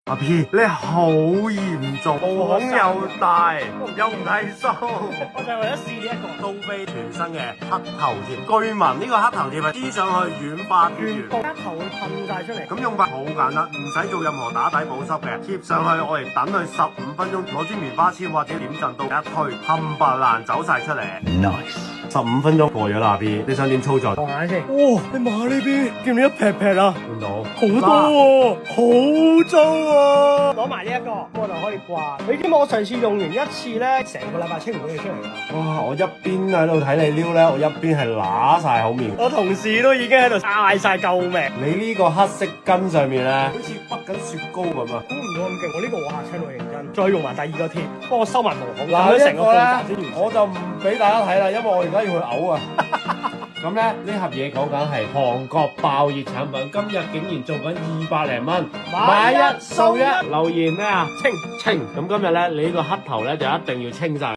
阿 P，你好嚴重，毛孔又大，又唔剃鬚，我就係為咗試呢一個杜飛全身嘅黑頭貼。據聞呢個黑頭貼係黐上去軟化貼全部黑頭會噴晒出嚟。咁用法好簡單，唔使做任何打底保濕嘅，貼上去我哋等佢15分鐘，攞支棉花籤或者點陣刀一推，冚唪唥走晒出嚟。Nice，15 分鐘過咗啦 B， 你想點操作？望下先。哇！你望下呢邊，見唔見一撇撇啊？見到好多喎，好糟啊！攞埋呢一個，我就可以掛。你知唔知我上次用完一次咧，成個禮拜清唔到嘢出嚟㗎？哇！我一邊喺度睇你撩咧，我一邊係揦晒口面。我同事都已經喺度嗌晒救命。你呢個黑色巾上面咧，好似剝緊雪糕咁啊！估唔到咁勁，我呢個我嚇親我認真。再用埋第二個貼，幫我收埋毛孔。嗱，成個步驟呢個我就唔俾大家睇啦，因為我而家要去嘔啊！咁咧呢盒嘢講緊係韓國爆熱產品，今日竟然做緊200零蚊，買一送一。留言咩啊？清。咁今日咧你呢個黑頭咧就一定要清晒。